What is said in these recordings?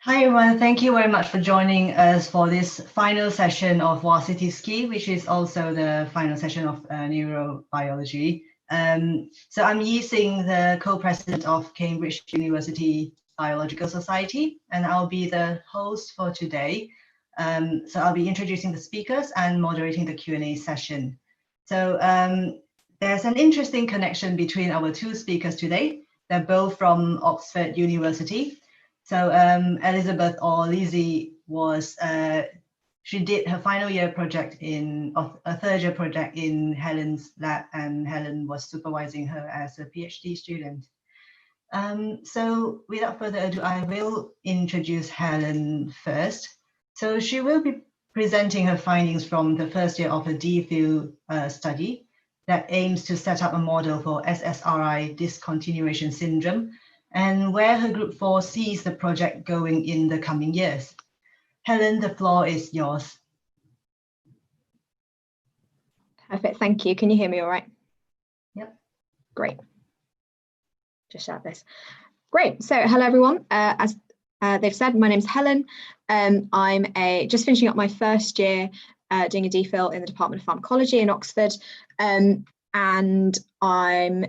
Hi everyone, thank you very much for joining us for this final session of Varsity Sci, which is also the final session of neurobiology. So I'm using the co-president of Cambridge University Biological Society, and I'll be the host for today. So I'll be introducing the speakers and moderating the Q&A session. So there's an interesting connection between our two speakers today. They're both from Oxford University. So Elizabeth or Lizzie was, she did her final year project a third year project in Helen's lab, and Helen was supervising her as a PhD student. So without further ado, I will introduce Helen first. So she will be presenting her findings from the first year of a DPhil study that aims to set up a model for SSRI discontinuation syndrome, and where her group foresees the project going in the coming years. Helen, the floor is yours. Perfect, thank you. Can you hear me all right? Yep. Great. Just share this. Great, so hello everyone. As they've said, my name's Helen. I'm just finishing up my first year doing a DPhil in the Department of Pharmacology in Oxford, and I'm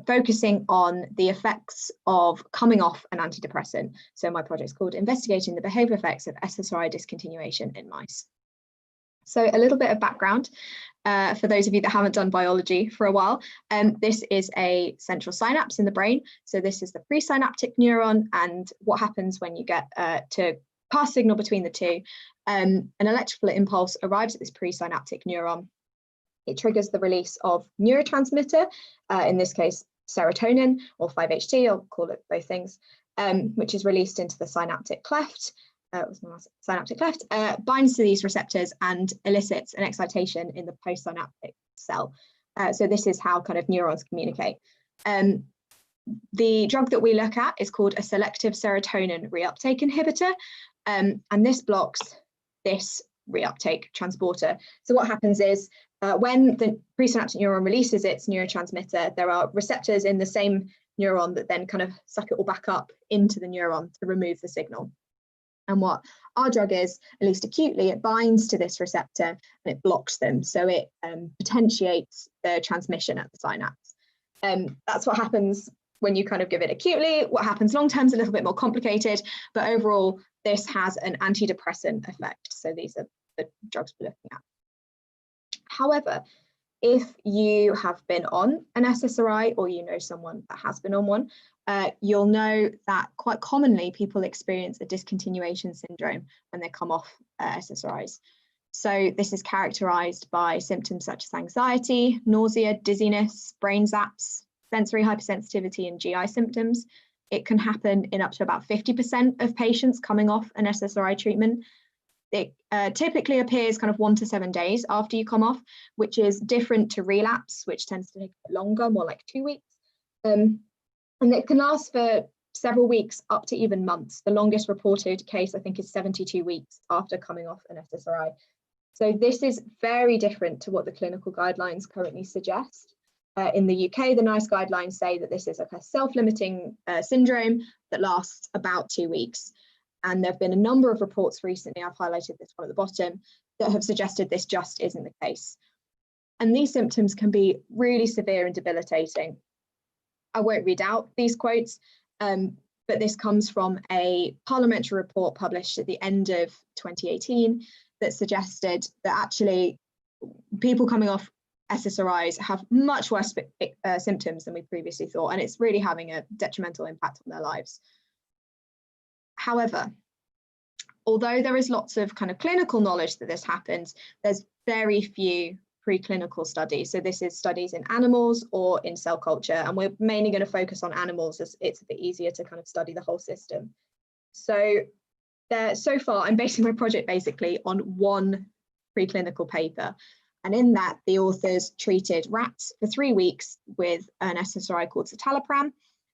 focusing on the effects of coming off an antidepressant. So my project is called Investigating the Behavior Effects of SSRI Discontinuation in Mice. So a little bit of background for those of you that haven't done biology for a while. This is a central synapse in the brain. So this is the presynaptic neuron, and what happens when you get to pass signal between the two, an electrical impulse arrives at this presynaptic neuron. It triggers the release of neurotransmitter, in this case, serotonin or 5-HT, I'll call it both things, which is released into the synaptic cleft, binds to these receptors and elicits an excitation in the postsynaptic cell. So this is how kind of neurons communicate. The drug that we look at is called a selective serotonin reuptake inhibitor, and this blocks this reuptake transporter. So what happens is when the presynaptic neuron releases its neurotransmitter, there are receptors in the same neuron that then kind of suck it all back up into the neuron to remove the signal. And what our drug is, at least acutely, it binds to this receptor and it blocks them. So it potentiates the transmission at the synapse. That's what happens when you kind of give it acutely. What happens long term is a little bit more complicated, but overall, this has an antidepressant effect. So these are the drugs we're looking at. However, if you have been on an SSRI or you know someone that has been on one, you'll know that quite commonly people experience a discontinuation syndrome when they come off SSRIs. So this is characterized by symptoms such as anxiety, nausea, dizziness, brain zaps, sensory hypersensitivity, and GI symptoms. It can happen in up to about 50% of patients coming off an SSRI treatment. It typically appears kind of 1 to 7 days after you come off, which is different to relapse, which tends to take a bit longer, more like 2 weeks. And it can last for several weeks, up to even months. The longest reported case, I think, is 72 weeks after coming off an SSRI. So this is very different to what the clinical guidelines currently suggest. In the UK, the NICE guidelines say that this is like a self-limiting syndrome that lasts about 2 weeks. And there have been a number of reports recently, I've highlighted this one at the bottom, that have suggested this just isn't the case. And these symptoms can be really severe and debilitating. I won't read out these quotes, but this comes from a parliamentary report published at the end of 2018 that suggested that actually people coming off SSRIs have much worse symptoms than we previously thought, and it's really having a detrimental impact on their lives. However, although there is lots of kind of clinical knowledge that this happens, there's very few preclinical studies. So this is studies in animals or in cell culture, and we're mainly going to focus on animals as it's a bit easier to kind of study the whole system. So far, I'm basing my project basically on one preclinical paper. And in that, the authors treated rats for 3 weeks with an SSRI called citalopram,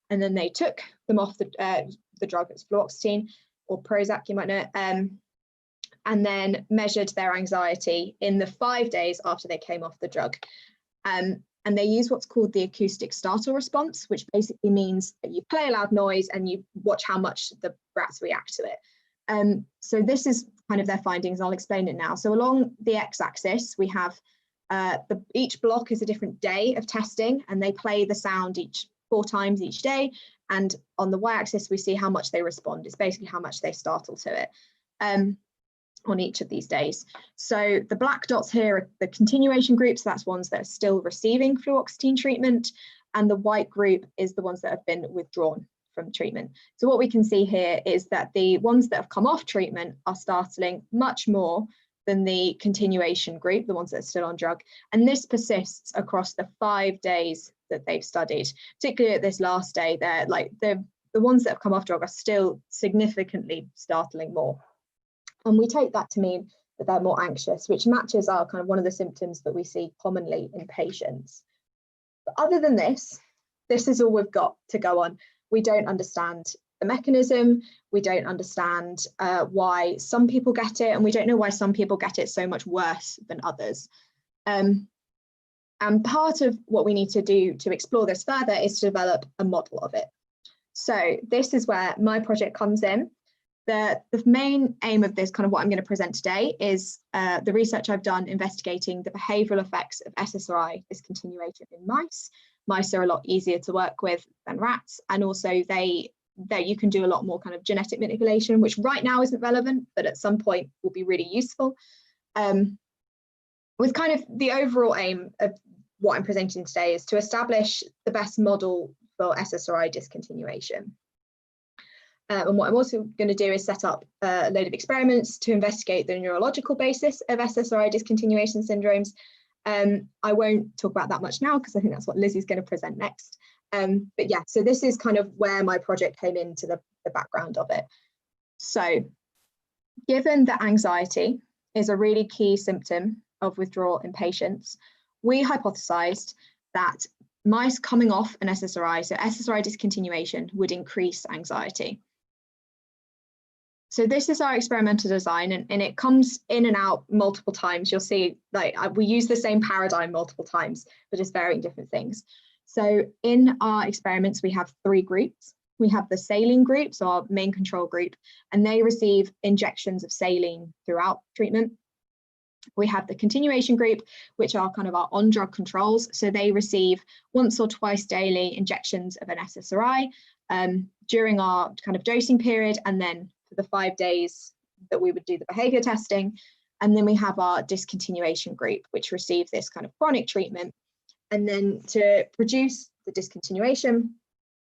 and then they took them off the drug, it's fluoxetine or Prozac, you might know, and then measured their anxiety in the 5 days after they came off the drug. and they use what's called the acoustic startle response, which basically means that you play a loud noise and you watch how much the rats react to it. So this is kind of their findings. I'll explain it now. So along the x-axis, we have each block is a different day of testing, and they play the sound 4 times each day. And on the y-axis, we see how much they respond. It's basically how much they startle to it on each of these days. So the black dots here are the continuation groups. That's ones that are still receiving fluoxetine treatment. And the white group is the ones that have been withdrawn from treatment. So what we can see here is that the ones that have come off treatment are startling much more than the continuation group, the ones that are still on drug. And this persists across the 5 days that they've studied. Particularly at this last day, the ones that have come off drug are still significantly startling more. And we take that to mean that they're more anxious, which matches our kind of one of the symptoms that we see commonly in patients. But other than this is all we've got to go on. We don't understand the mechanism. We don't understand why some people get it, and we don't know why some people get it so much worse than others. And part of what we need to do to explore this further is to develop a model of it. So this is where my project comes in. The main aim of this, kind of what I'm going to present today, is the research I've done investigating the behavioural effects of SSRI discontinuation in mice. Mice are a lot easier to work with than rats, and also you can do a lot more kind of genetic manipulation, which right now isn't relevant, but at some point will be really useful. With kind of the overall aim of what I'm presenting today is to establish the best model for SSRI discontinuation. And what I'm also going to do is set up a load of experiments to investigate the neurological basis of SSRI discontinuation syndromes. I won't talk about that much now because I think that's what Lizzie's going to present next. But yeah, so this is kind of where my project came into the background of it. So given that anxiety is a really key symptom of withdrawal in patients, we hypothesized that mice coming off an SSRI, so SSRI discontinuation, would increase anxiety. So this is our experimental design, and it comes in and out multiple times. You'll see, like, we use the same paradigm multiple times, but just varying different things. So in our experiments, we have 3 groups. We have the saline group, so our main control group, and they receive injections of saline throughout treatment. We have the continuation group, which are kind of our on-drug controls. So they receive once or twice daily injections of an SSRI during our kind of dosing period, and then for the 5 days that we would do the behavior testing. And then we have our discontinuation group, which receive this kind of chronic treatment. And then to produce the discontinuation,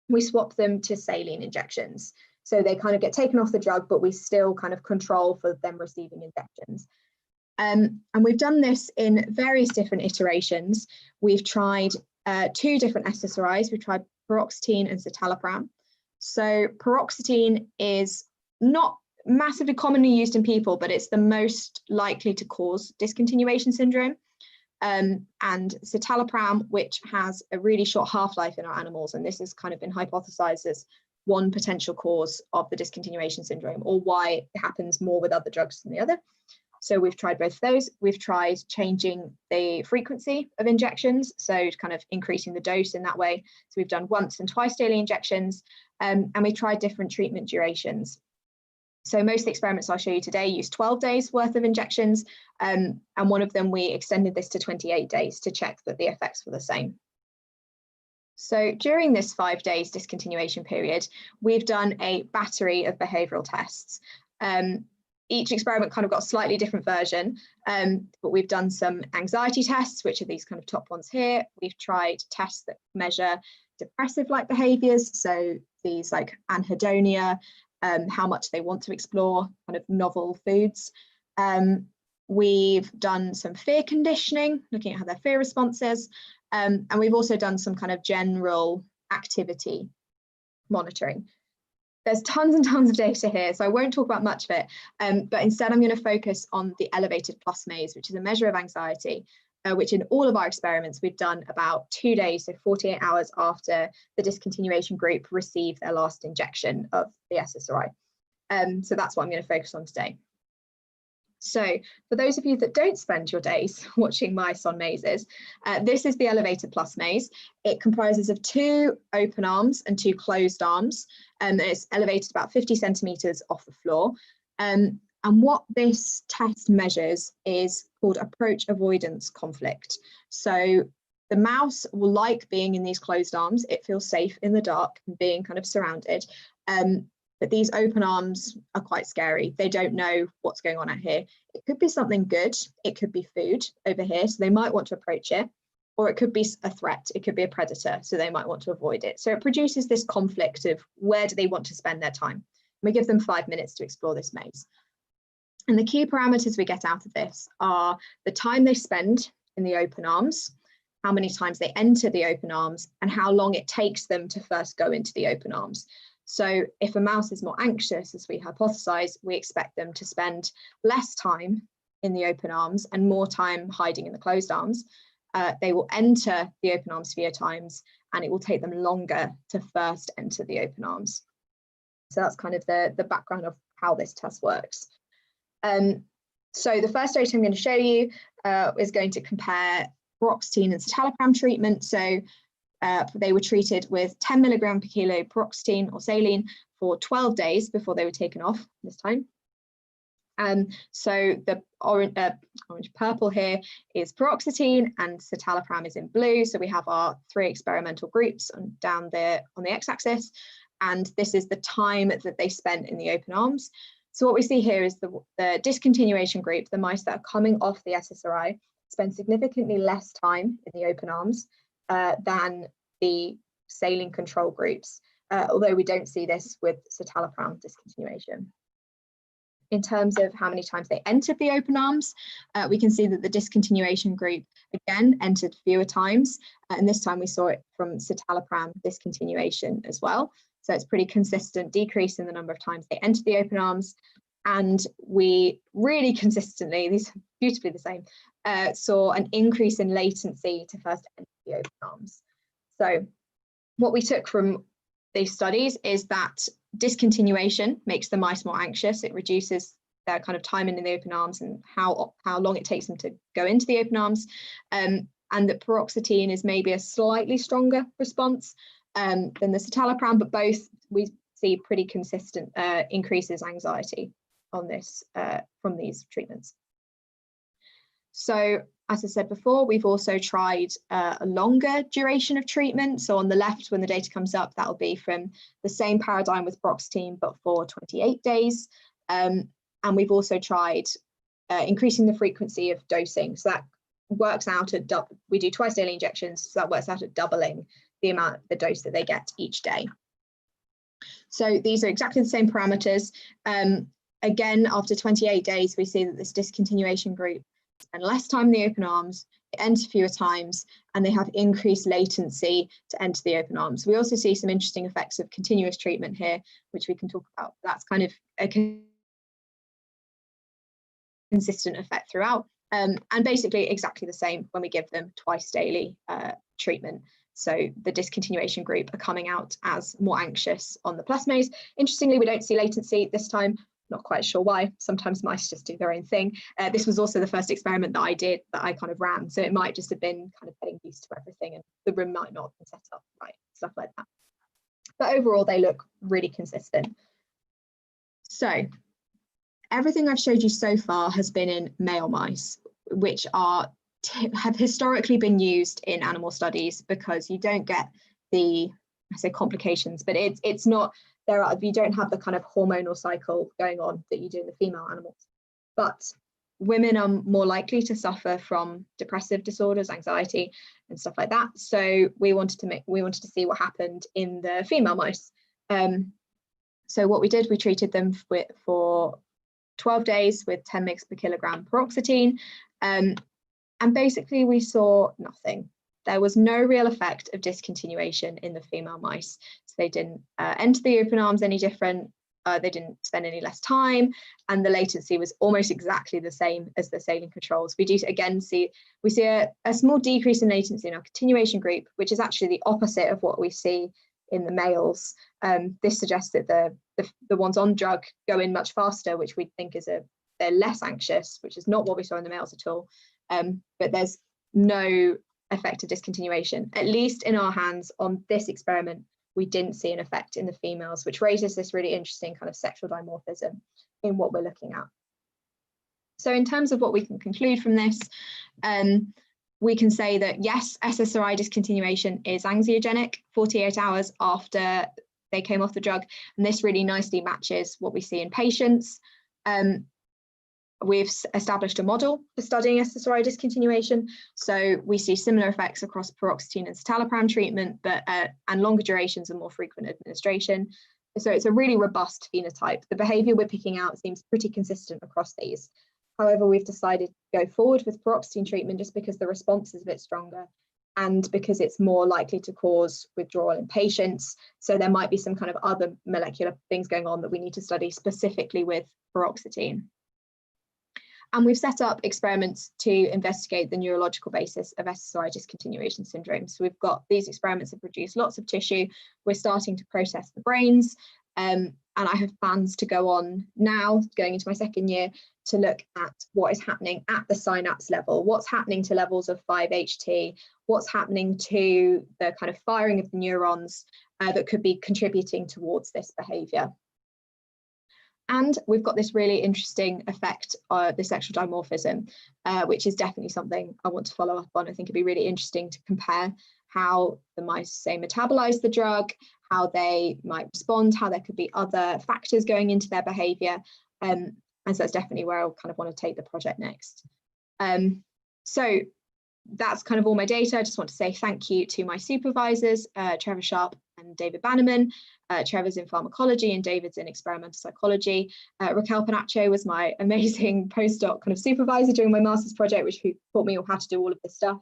we swap them to saline injections. So they kind of get taken off the drug, but we still kind of control for them receiving injections. And we've done this in various different iterations. We've tried 2 different SSRIs. We've tried paroxetine and citalopram. So paroxetine is not massively commonly used in people, but it's the most likely to cause discontinuation syndrome. And citalopram, which has a really short half-life in our animals, and this has kind of been hypothesized as one potential cause of the discontinuation syndrome, or why it happens more with other drugs than the other. So we've tried both of those. We've tried changing the frequency of injections, so kind of increasing the dose in that way. So we've done once and twice daily injections, and we tried different treatment durations. So most of the experiments I'll show you today use 12 days worth of injections, and one of them we extended this to 28 days to check that the effects were the same. So during this 5 days discontinuation period, we've done a battery of behavioural tests. Each experiment kind of got a slightly different version, but we've done some anxiety tests, which are these kind of top ones here. We've tried tests that measure depressive-like behaviours, so these like anhedonia, how much they want to explore kind of novel foods. We've done some fear conditioning, looking at how their fear response is, and we've also done some kind of general activity monitoring. There's tons and tons of data here, so I won't talk about much of it, but instead I'm going to focus on the elevated plus maze, which is a measure of anxiety, which in all of our experiments we've done about 2 days, so 48 hours after the discontinuation group received their last injection of the SSRI. So that's what I'm going to focus on today. So for those of you that don't spend your days watching mice on mazes, this is the elevated plus maze. It comprises of 2 open arms and 2 closed arms, and it's elevated about 50 centimeters off the floor. And what this test measures is called approach avoidance conflict. So the mouse will like being in these closed arms. It feels safe in the dark and being kind of surrounded. But these open arms are quite scary. They don't know what's going on out here. It could be something good. It could be food over here, so they might want to approach it. Or it could be a threat. It could be a predator, so they might want to avoid it. So it produces this conflict of where do they want to spend their time. We give them 5 minutes to explore this maze. And the key parameters we get out of this are the time they spend in the open arms, how many times they enter the open arms, and how long it takes them to first go into the open arms. So if a mouse is more anxious, as we hypothesize, we expect them to spend less time in the open arms and more time hiding in the closed arms. They will enter the open arms fewer times, and it will take them longer to first enter the open arms. So that's kind of the background of how this test works. So the first data I'm going to show you is going to compare paroxetine and citalopram treatment. So they were treated with 10 milligram per kilo paroxetine or saline for 12 days before they were taken off this time. So the orange purple here is paroxetine and citalopram is in blue. So we have our 3 experimental groups down there on the x-axis, and this is the time that they spent in the open arms. So what we see here is the discontinuation group, the mice that are coming off the SSRI, spend significantly less time in the open arms than the saline control groups, although we don't see this with citalopram discontinuation. In terms of how many times they entered the open arms, we can see that the discontinuation group again entered fewer times, and this time we saw it from citalopram discontinuation as well. So it's pretty consistent decrease in the number of times they entered the open arms, and we really consistently, these are beautifully the same, saw an increase in latency to first enter the open arms. So what we took from these studies is that discontinuation makes the mice more anxious. It reduces their kind of time in the open arms and how long it takes them to go into the open arms, and that paroxetine is maybe a slightly stronger response than the citalopram, but both we see pretty consistent increases anxiety on this from these treatments. So as I said before, we've also tried a longer duration of treatment. So on the left, when the data comes up, that will be from the same paradigm with paroxetine, but for 28 days. And we've also tried increasing the frequency of dosing. So that works out at, we do twice daily injections, so that works out at doubling the amount, the dose that they get each day. So these are exactly the same parameters. Again, after 28 days, we see that this discontinuation group spend less time in the open arms, they enter fewer times, and they have increased latency to enter the open arms. We also see some interesting effects of continuous treatment here, which we can talk about. That's kind of a consistent effect throughout, and basically exactly the same when we give them twice daily treatment. So the discontinuation group are coming out as more anxious on the plus maze. Interestingly, we don't see latency this time. Not quite sure why. Sometimes mice just do their own thing. This was also the first experiment that I did, that I kind of ran. So it might just have been kind of getting used to everything, and the room might not have been set up right, stuff like that. But overall, they look really consistent. So everything I've showed you so far has been in male mice, which are have historically been used in animal studies because you don't get the, I say complications, but it's not, you don't have the kind of hormonal cycle going on that you do in the female animals. But women are more likely to suffer from depressive disorders, anxiety, and stuff like that. So we wanted to see what happened in the female mice. So what we did, we treated them for 12 days with 10 mg per kilogram paroxetine, and basically we saw nothing. There was no real effect of discontinuation in the female mice. So they didn't enter the open arms any different, they didn't spend any less time, and the latency was almost exactly the same as the saline controls. We do again see a small decrease in latency in our continuation group, which is actually the opposite of what we see in the males. This suggests that the ones on drug go in much faster, which we think is a they're less anxious, which is not what we saw in the males at all. But there's no effect of discontinuation, at least in our hands on this experiment. We didn't see an effect in the females, which raises this really interesting kind of sexual dimorphism in what we're looking at. So in terms of what we can conclude from this, we can say that yes, SSRI discontinuation is anxiogenic 48 hours after they came off the drug, and this really nicely matches what we see in patients. We've established a model for studying SSRI discontinuation, so we see similar effects across paroxetine and citalopram treatment, but and longer durations and more frequent administration. So it's a really robust phenotype. The behaviour we're picking out seems pretty consistent across these. However, we've decided to go forward with paroxetine treatment just because the response is a bit stronger and because it's more likely to cause withdrawal in patients. So there might be some kind of other molecular things going on that we need to study specifically with paroxetine. And we've set up experiments to investigate the neurological basis of SSRI discontinuation syndrome. So we've got these experiments have produced lots of tissue. We're starting to process the brains. And I have plans to go on now, going into my second year, to look at what is happening at the synapse level, what's happening to levels of 5-HT, what's happening to the kind of firing of the neurons that could be contributing towards this behaviour. And we've got this really interesting effect, the sexual dimorphism, which is definitely something I want to follow up on. I think it'd be really interesting to compare how the mice, say, metabolize the drug, how they might respond, how there could be other factors going into their behaviour. And so that's definitely where I kind of want to take the project next. So that's kind of all my data. I just want to say thank you to my supervisors, Trevor Sharp and David Bannerman. Trevor's in pharmacology and David's in experimental psychology. Raquel Panacho was my amazing postdoc kind of supervisor during my master's project, which taught me how to do all of this stuff.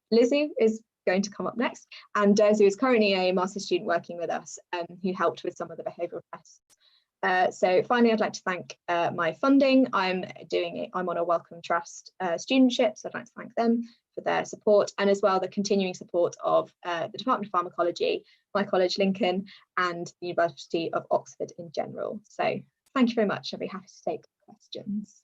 Lizzie is going to come up next, and Dezu is currently a master's student working with us, who helped with some of the behavioural tests. So finally, I'd like to thank my funding. I'm on a Wellcome Trust studentship, so I'd like to thank them for their support, and as well the continuing support of the Department of Pharmacology, my college Lincoln, and the University of Oxford in general. So thank you very much. I'll be happy to take questions.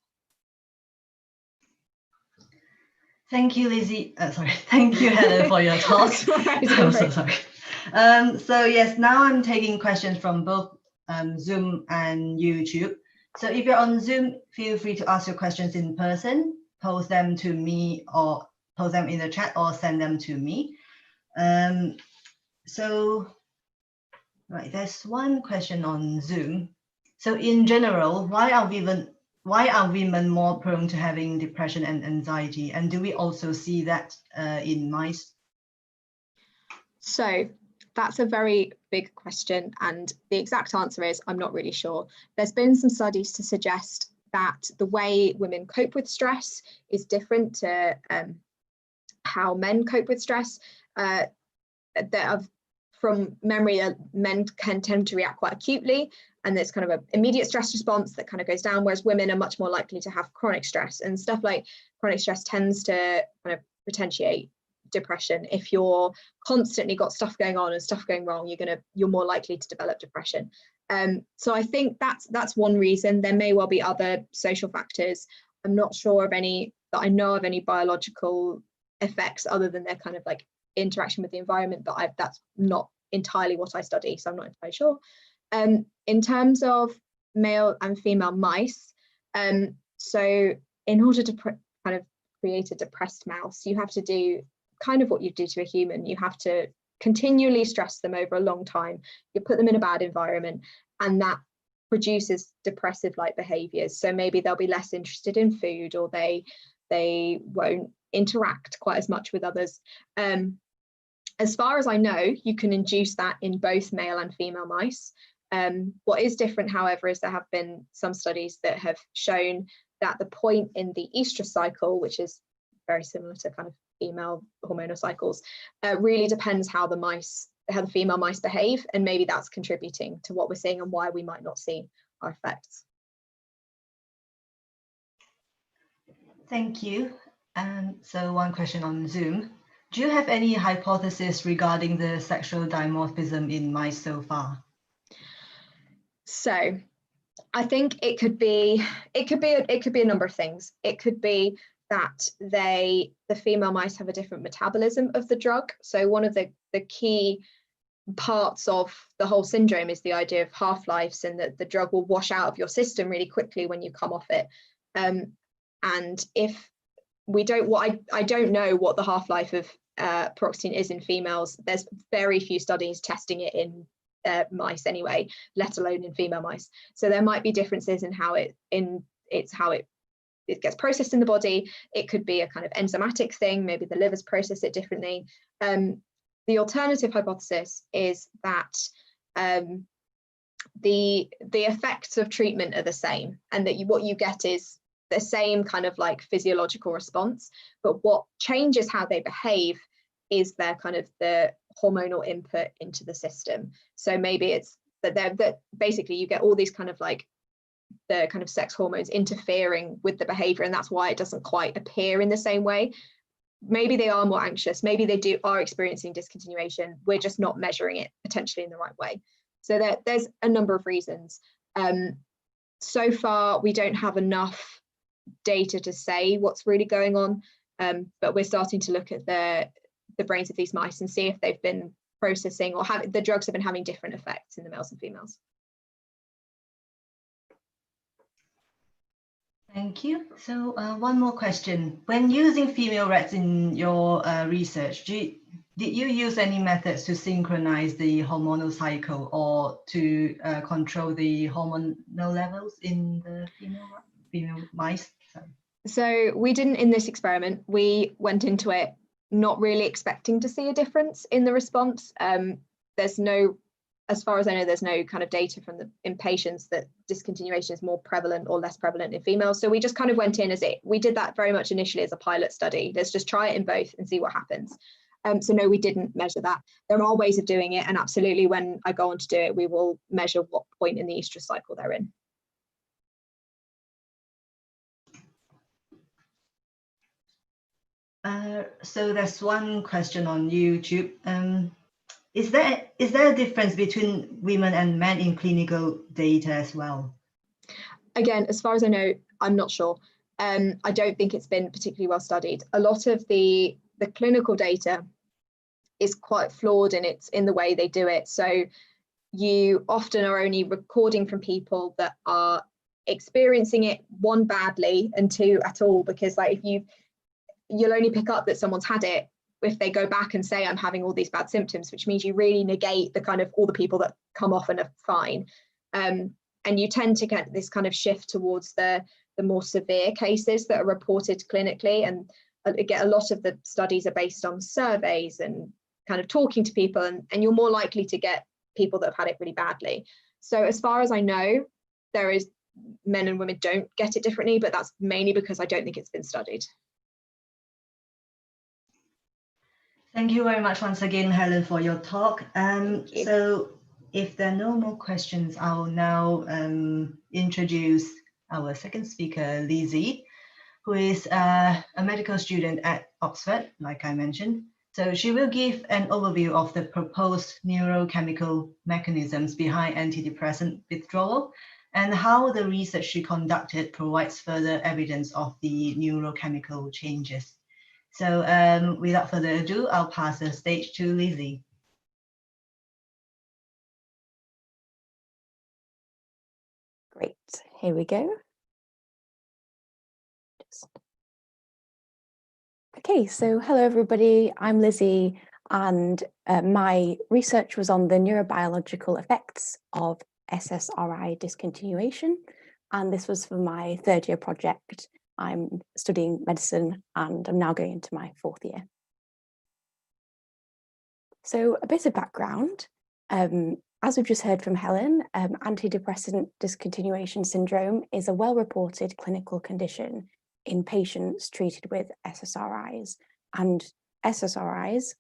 Thank you, Lizzie. Thank you, Helen, for your talk. I'm so sorry. So yes, now I'm taking questions from both Zoom and YouTube. So if you're on Zoom, feel free to ask your questions in person, post them to me, or post them in the chat, or send them to me. So right, there's one question on Zoom. So in general, why are women more prone to having depression and anxiety? And do we also see that in mice? So that's a very big question, and the exact answer is I'm not really sure. There's been some studies to suggest that the way women cope with stress is different to how men cope with stress. From memory, men can tend to react quite acutely, and there's kind of an immediate stress response that kind of goes down, whereas women are much more likely to have chronic stress, and stuff like chronic stress tends to kind of potentiate depression. If you're constantly got stuff going on and stuff going wrong, you're more likely to develop depression. So I think that's one reason. There may well be other social factors. I'm not sure of any that I know of any biological effects other than their kind of like interaction with the environment, but that's not entirely what I study, so I'm not entirely sure. In terms of male and female mice, so in order to kind of create a depressed mouse, you have to do kind of what you do to a human. You have to continually stress them over a long time. You put them in a bad environment, and that produces depressive like behaviors. So maybe they'll be less interested in food, or they won't interact quite as much with others. As far as I know, you can induce that in both male and female mice. What is different, however, is there have been some studies that have shown that the point in the estrous cycle, which is very similar to kind of female hormonal cycles, really depends how the female mice behave, and maybe that's contributing to what we're seeing and why we might not see our effects. Thank you. So one question on Zoom. Do you have any hypothesis regarding the sexual dimorphism in mice so far? So I think it could be a number of things. It could be that the female mice have a different metabolism of the drug. So one of the key parts of the whole syndrome is the idea of half-lives, and that the drug will wash out of your system really quickly when you come off it. And if we don't, I don't know what the half-life of paroxetine is in females. There's very few studies testing it in mice anyway, let alone in female mice. So there might be differences in how it gets processed in the body. It could be a kind of enzymatic thing. Maybe the livers process it differently. The alternative hypothesis is that the effects of treatment are the same, and that what you get is the same kind of like physiological response, but what changes how they behave is their kind of the hormonal input into the system. So maybe it's that basically you get all these kind of like the kind of sex hormones interfering with the behavior, and that's why it doesn't quite appear in the same way. Maybe they are more anxious, maybe they are experiencing discontinuation, we're just not measuring it potentially in the right way. So there's a number of reasons. So far we don't have enough data to say what's really going on, but we're starting to look at the brains of these mice and see if they've been processing or the drugs have been having different effects in the males and females. Thank you. So one more question. When using female rats in your research, did you use any methods to synchronize the hormonal cycle or to control the hormonal levels in the female mice? Sorry. So we didn't in this experiment. We went into it not really expecting to see a difference in the response. There's no, as far as I know, there's no kind of data in patients that discontinuation is more prevalent or less prevalent in females. So we just kind of went in we did that very much initially as a pilot study. Let's just try it in both and see what happens. So no, we didn't measure that. There are ways of doing it, and absolutely when I go on to do it, we will measure what point in the estrous cycle they're in. So there's one question on YouTube. Is there a difference between women and men in clinical data as well? Again, as far as I know, I'm not sure. I don't think it's been particularly well studied. A lot of the clinical data is quite flawed in the way they do it. So you often are only recording from people that are experiencing it, one, badly, and two, at all, because like you'll only pick up that someone's had it if they go back and say, I'm having all these bad symptoms, which means you really negate the kind of all the people that come off and are fine. And you tend to get this kind of shift towards the more severe cases that are reported clinically. And again, a lot of the studies are based on surveys and kind of talking to people, and you're more likely to get people that have had it really badly. So as far as I know, men and women don't get it differently, but that's mainly because I don't think it's been studied. Thank you very much once again, Helen, for your talk. So if there are no more questions, I'll now introduce our second speaker, Lizzie, who is a medical student at Oxford, like I mentioned. So she will give an overview of the proposed neurochemical mechanisms behind antidepressant withdrawal and how the research she conducted provides further evidence of the neurochemical changes. So without further ado, I'll pass the stage to Lizzie. Great, here we go. Okay, so hello everybody, I'm Lizzie, and my research was on the neurobiological effects of SSRI discontinuation, and this was for my third year project. I'm studying medicine and I'm now going into my fourth year. So a bit of background. As we've just heard from Helen, antidepressant discontinuation syndrome is a well-reported clinical condition in patients treated with SSRIs. And SSRIs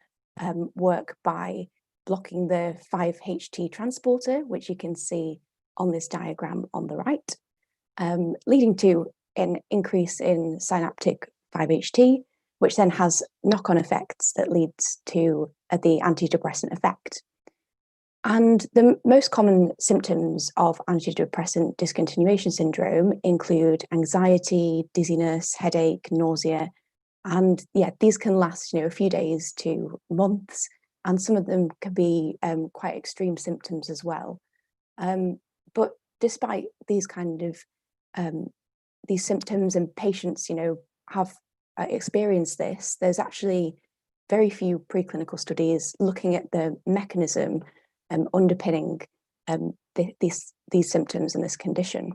work by blocking the 5-HT transporter, which you can see on this diagram on the right, leading to an increase in synaptic 5-HT, which then has knock-on effects that leads to the antidepressant effect. And the most common symptoms of antidepressant discontinuation syndrome include anxiety, dizziness, headache, nausea, and these can last, a few days to months, and some of them can be quite extreme symptoms as well. But despite these kind of these symptoms, and patients, have experienced this, there's actually very few preclinical studies looking at the mechanism underpinning these symptoms and this condition.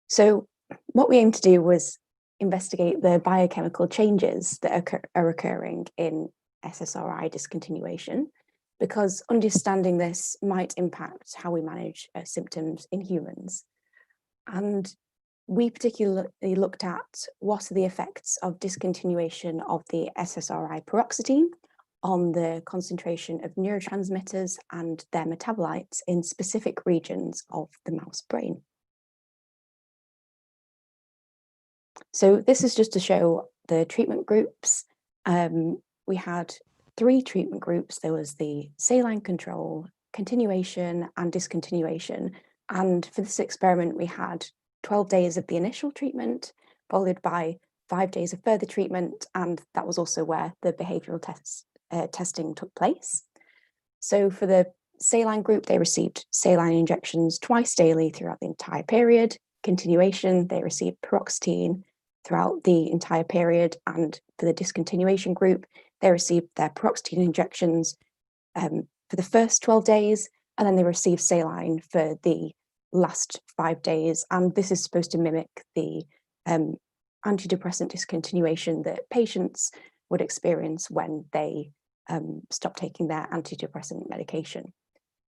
So what we aim to do was investigate the biochemical changes that are occurring in SSRI discontinuation, because understanding this might impact how we manage symptoms in humans. And we particularly looked at what are the effects of discontinuation of the SSRI paroxetine on the concentration of neurotransmitters and their metabolites in specific regions of the mouse brain. So this is just to show the treatment groups. We had 3 treatment groups. There was the saline control, continuation, and discontinuation. And for this experiment, we had 12 days of the initial treatment, followed by 5 days of further treatment, and that was also where the behavioural testing took place. So for the saline group, they received saline injections twice daily throughout the entire period. Continuation, they received paroxetine throughout the entire period, and for the discontinuation group, they received their paroxetine injections for the first 12 days, and then they received saline for the last 5 days. And this is supposed to mimic the antidepressant discontinuation that patients would experience when they stop taking their antidepressant medication.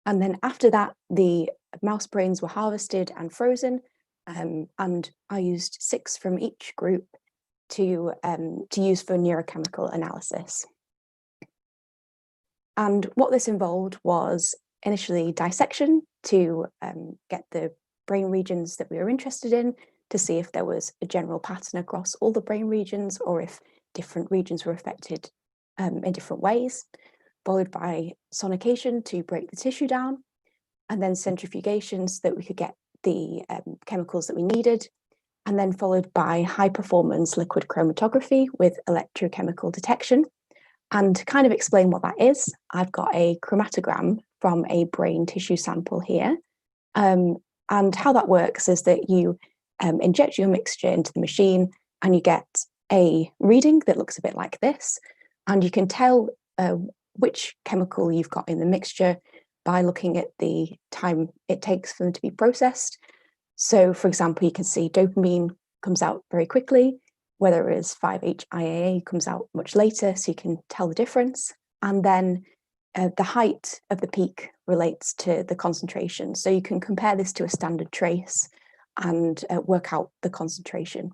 And then after that, the mouse brains were harvested and frozen, and I used 6 from each group to use for neurochemical analysis. And what this involved was initially dissection to get the brain regions that we were interested in, to see if there was a general pattern across all the brain regions, or if different regions were affected in different ways, followed by sonication to break the tissue down, and then centrifugation so that we could get the chemicals that we needed, and then followed by high performance liquid chromatography with electrochemical detection. And to kind of explain what that is, I've got a chromatogram from a brain tissue sample here. And how that works is that you inject your mixture into the machine, and you get a reading that looks a bit like this. And you can tell which chemical you've got in the mixture by looking at the time it takes for them to be processed. So, for example, you can see dopamine comes out very quickly, whereas 5-HIAA comes out much later, so you can tell the difference. And then the height of the peak relates to the concentration. So you can compare this to a standard trace and work out the concentration.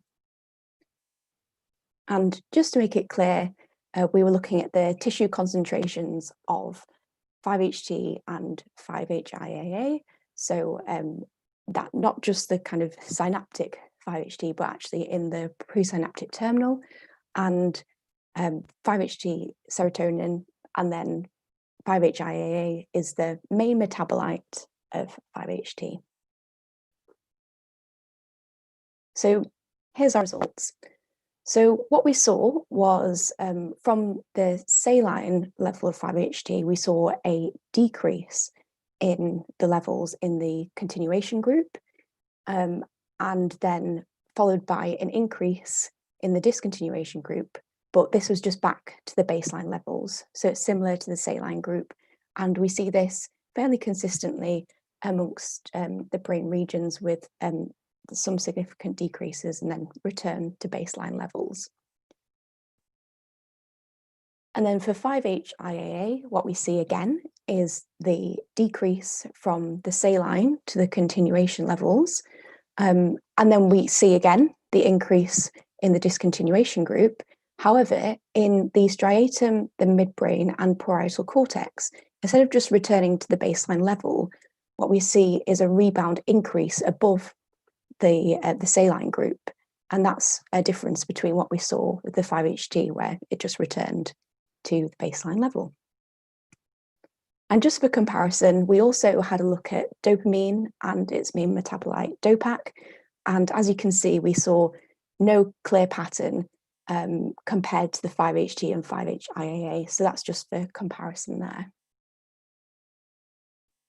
And just to make it clear, we were looking at the tissue concentrations of 5-HT and 5-HIAA. So that not just the kind of synaptic 5-HT, but actually in the presynaptic terminal, and 5-HT serotonin, and then 5-HIAA is the main metabolite of 5-HT. So here's our results. So what we saw was from the saline level of 5-HT, we saw a decrease in the levels in the continuation group, and then followed by an increase in the discontinuation group. But this was just back to the baseline levels. So it's similar to the saline group. And we see this fairly consistently amongst the brain regions, with some significant decreases and then return to baseline levels. And then for 5-HIAA, what we see again is the decrease from the saline to the continuation levels. And then we see again the increase in the discontinuation group. However, in the striatum, the midbrain, and parietal cortex, instead of just returning to the baseline level, what we see is a rebound increase above the saline group. And that's a difference between what we saw with the 5-HT, where it just returned to the baseline level. And just for comparison, we also had a look at dopamine and its main metabolite, DOPAC. And as you can see, we saw no clear pattern compared to the 5-HT and 5-HIAA. So that's just for comparison there.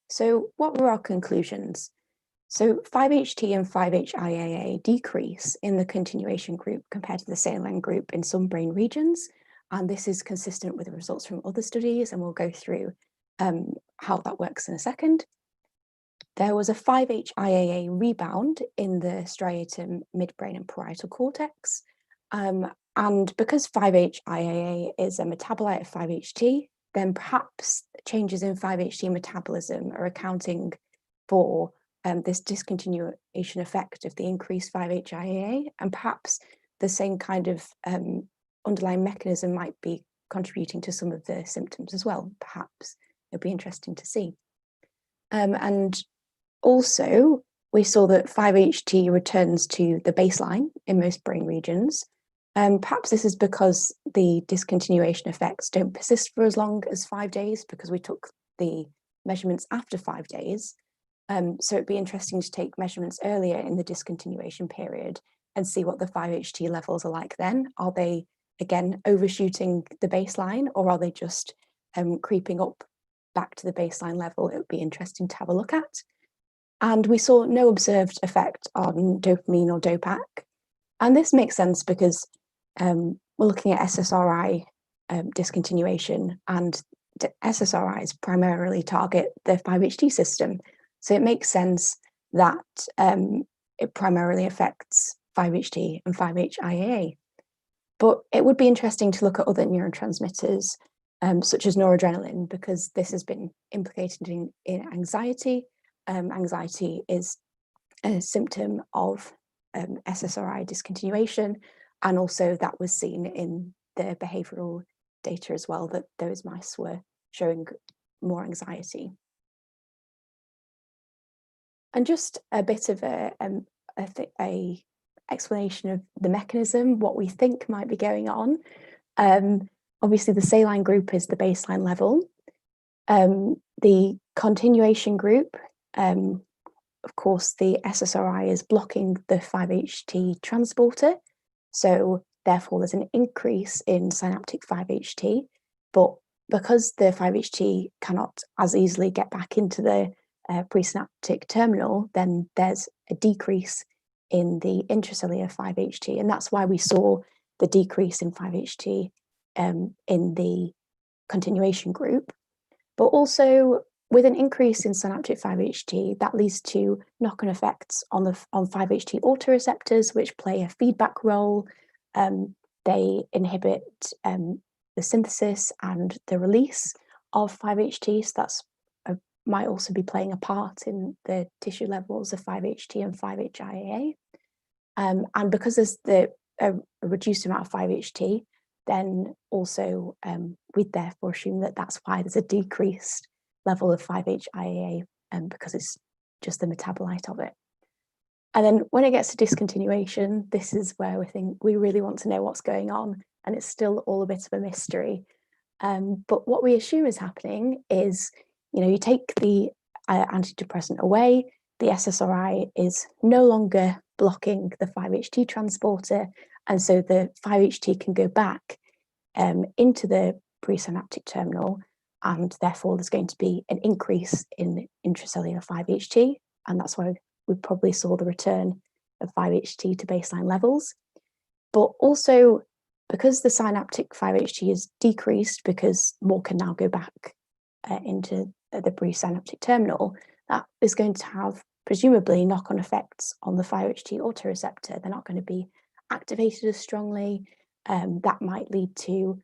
So what were our conclusions? So 5-HT and 5-HIAA decrease in the continuation group compared to the saline group in some brain regions. And this is consistent with the results from other studies, and we'll go through how that works in a second. There was a 5-HIAA rebound in the striatum, midbrain and parietal cortex. And because 5-HIAA is a metabolite of 5-HT, then perhaps changes in 5-HT metabolism are accounting for this discontinuation effect of the increased 5-HIAA, and perhaps the same kind of underlying mechanism might be contributing to some of the symptoms as well. Perhaps it'd be interesting to see. And also, we saw that 5-HT returns to the baseline in most brain regions. Perhaps this is because the discontinuation effects don't persist for as long as 5 days, because we took the measurements after 5 days. So it'd be interesting to take measurements earlier in the discontinuation period and see what the 5-HT levels are like then. Are they, again, overshooting the baseline, or are they just creeping up back to the baseline level? It would be interesting to have a look at. And we saw no observed effect on dopamine or DOPAC. And this makes sense because we're looking at SSRI discontinuation, and SSRIs primarily target the 5-HT system. So it makes sense that it primarily affects 5-HT and 5-HIAA. But it would be interesting to look at other neurotransmitters, such as noradrenaline, because this has been implicated in anxiety. Anxiety is a symptom of SSRI discontinuation, and also that was seen in the behavioural data as well, that those mice were showing more anxiety. And just a bit of a explanation of the mechanism, what we think might be going on. Obviously, the saline group is the baseline level. The continuation group, of course, the SSRI is blocking the 5-HT transporter. So therefore, there's an increase in synaptic 5-HT. But because the 5-HT cannot as easily get back into the presynaptic terminal, then there's a decrease in the intracellular 5-HT. And that's why we saw the decrease in 5-HT in the continuation group. But also, with an increase in synaptic 5-HT, that leads to knock-on effects on 5-HT autoreceptors, which play a feedback role. They inhibit the synthesis and the release of 5-HT, so that's might also be playing a part in the tissue levels of 5-HT and 5-HIAA. And because there's a reduced amount of 5-HT, then also we'd therefore assume that that's why there's a decreased level of 5-HIAA, because it's just the metabolite of it. And then when it gets to discontinuation, this is where we think we really want to know what's going on, and it's still all a bit of a mystery. But what we assume is happening is, you take the antidepressant away, the SSRI is no longer blocking the 5-HT transporter, and so the 5-HT can go back into the presynaptic terminal, and therefore there's going to be an increase in intracellular 5-HT, and that's why we probably saw the return of 5-HT to baseline levels. But also, because the synaptic 5-HT is decreased, because more can now go back into the presynaptic terminal, that is going to have presumably knock-on effects on the 5-HT autoreceptor. They're not going to be activated as strongly. That might lead to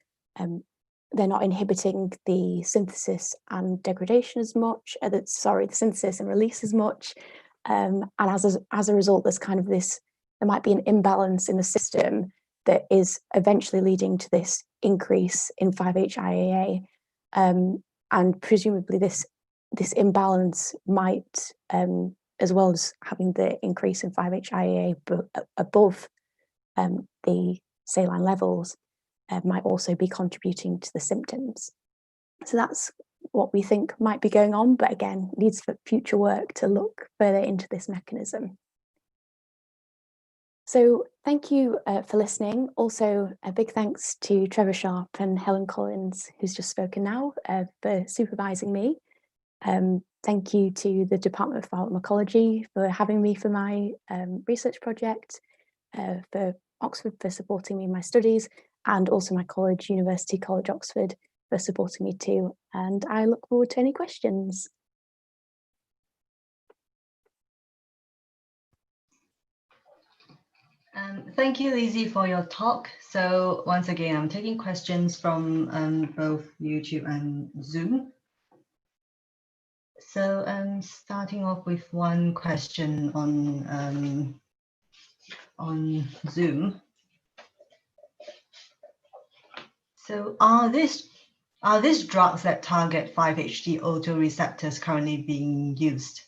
they're not inhibiting the synthesis and degradation as much. The synthesis and release as much. And as a result, there's kind of this. There might be an imbalance in the system that is eventually leading to this increase in 5-HIAA. And presumably this imbalance might, as well as having the increase in 5-HIAA above the saline levels, might also be contributing to the symptoms. So that's what we think might be going on, but again, needs for future work to look further into this mechanism. So thank you for listening. Also, a big thanks to Trevor Sharp and Helen Collins, who's just spoken now, for supervising me. Thank you to the Department of Pharmacology for having me for my research project, for Oxford for supporting me in my studies, and also my college, University College Oxford, for supporting me too. And I look forward to any questions. Thank you, Lizzie, for your talk. So once again, I'm taking questions from both YouTube and Zoom. So starting off with one question on Zoom. So are these drugs that target 5-HT autoreceptors currently being used?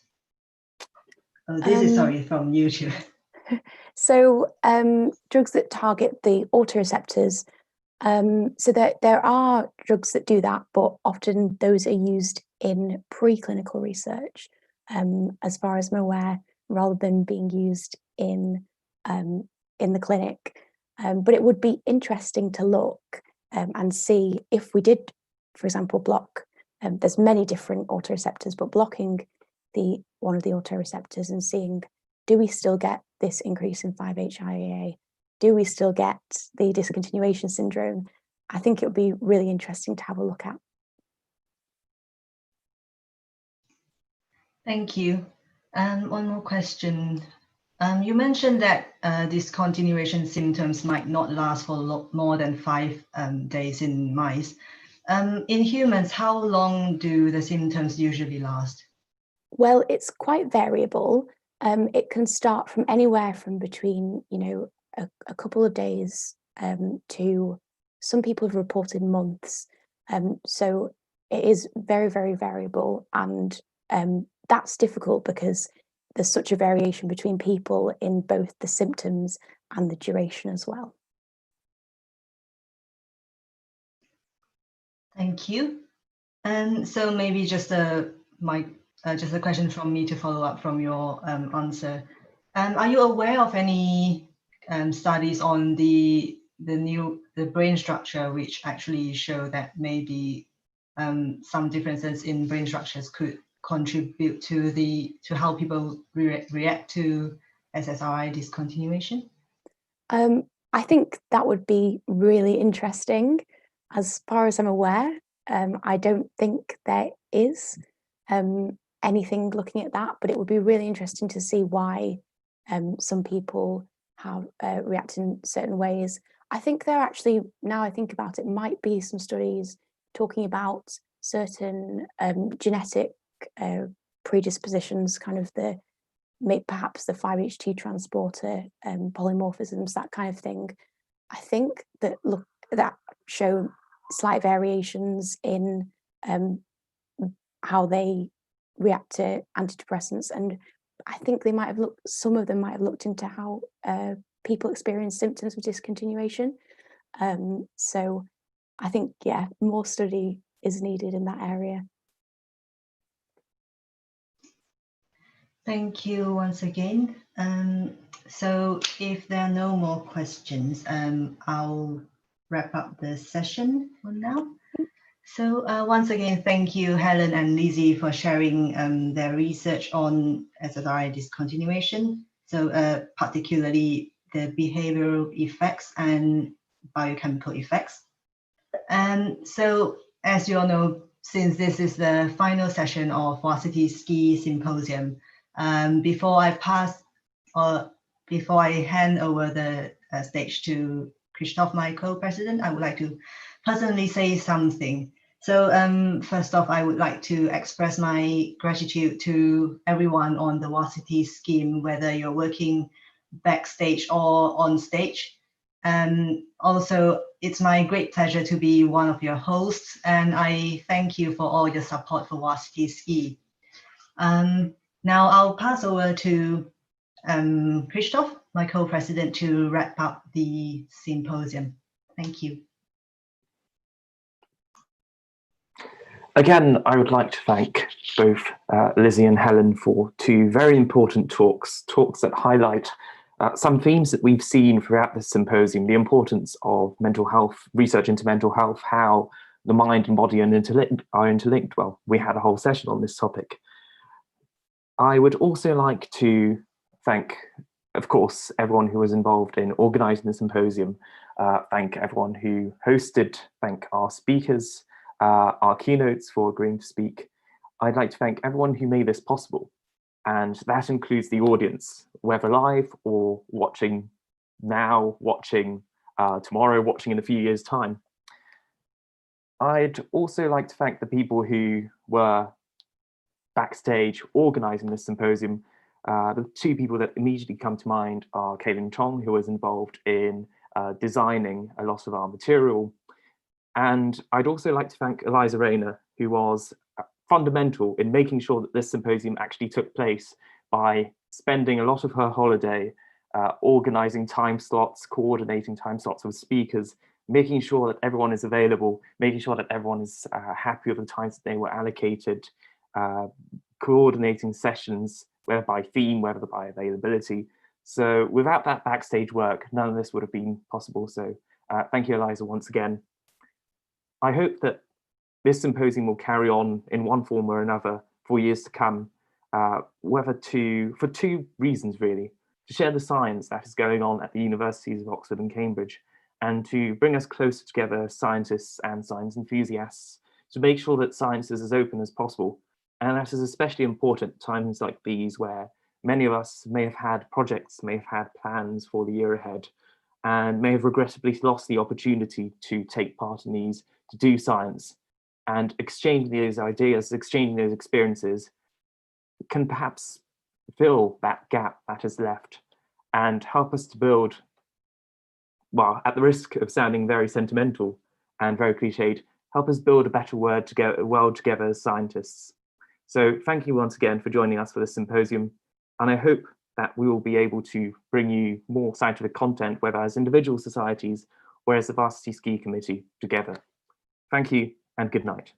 Oh, this is, sorry, from YouTube. So drugs that target the autoreceptors, so there are drugs that do that, but often those are used in preclinical research, as far as I'm aware, rather than being used in the clinic. But it would be interesting to look and see if we did, for example, block. There's many different autoreceptors, but blocking one of the autoreceptors and seeing, do we still get this increase in 5-HIAA? Do we still get the discontinuation syndrome? I think it would be really interesting to have a look at. Thank you. One more question. You mentioned that discontinuation symptoms might not last for more than 5 days in mice. In humans, how long do the symptoms usually last? Well, it's quite variable. It can start from anywhere from between, a couple of days to some people have reported months. So it is very, very variable, and that's difficult because there's such a variation between people in both the symptoms and the duration as well. Thank you. And so maybe just a question from me to follow up from your answer. Are you aware of any studies on the brain structure which actually show that maybe some differences in brain structures could contribute to how people react to SSRI discontinuation? I think that would be really interesting. As far as I'm aware, I don't think there is anything looking at that, but it would be really interesting to see why some people have react in certain ways. I think there actually, now I think about it, might be some studies talking about certain genetic predispositions, kind of perhaps the 5-HT transporter polymorphisms, that kind of thing. I think that show slight variations in how they react to antidepressants, and I think some of them might have looked into how people experience symptoms of discontinuation. So I think, yeah, more study is needed in that area. Thank you once again. So if there are no more questions, I'll wrap up the session for now. So once again, thank you, Helen and Lizzie, for sharing their research on SSRI discontinuation. So particularly the behavioral effects and biochemical effects. So as you all know, since this is the final session of Varsity Sci Symposium, before I hand over the stage to Christoph, my co-president, I would like to personally say something. So first off, I would like to express my gratitude to everyone on the Varsity scheme, whether you're working backstage or on stage. And also, it's my great pleasure to be one of your hosts, and I thank you for all your support for Varsity Sci. Now I'll pass over to Christoph, my co-president, to wrap up the symposium. Thank you. Again, I would like to thank both Lizzie and Helen for two very important talks that highlight some themes that we've seen throughout this symposium: the importance of mental health, research into mental health, how the mind and body are interlinked. Well, we had a whole session on this topic. I would also like to thank, of course, everyone who was involved in organising the symposium, thank everyone who hosted, thank our speakers, our keynotes for agreeing to speak. I'd like to thank everyone who made this possible, and that includes the audience, whether live or watching now, watching tomorrow, watching in a few years' time. I'd also like to thank the people who were backstage organising this symposium. The two people that immediately come to mind are Kaylin Chong, who was involved in designing a lot of our material. And I'd also like to thank Eliza Rayner, who was fundamental in making sure that this symposium actually took place by spending a lot of her holiday organising time slots, coordinating time slots with speakers, making sure that everyone is available, making sure that everyone is happy with the times that they were allocated, coordinating sessions, whether by theme, whether by availability. So without that backstage work, none of this would have been possible. So thank you, Eliza, once again. I hope that this symposium will carry on in one form or another for years to come, for two reasons, really: to share the science that is going on at the universities of Oxford and Cambridge, and to bring us closer together, scientists and science enthusiasts, to make sure that science is as open as possible. And that is especially important at times like these, where many of us may have had projects, may have had plans for the year ahead, and may have regrettably lost the opportunity to take part in these, to do science. And exchanging those ideas, exchanging those experiences can perhaps fill that gap that is left and help us to build, well, at the risk of sounding very sentimental and very cliched, help us build a better world together as scientists. So thank you once again for joining us for this symposium. And I hope that we will be able to bring you more scientific content, whether as individual societies or as the Varsity Ski Committee together. Thank you and good night.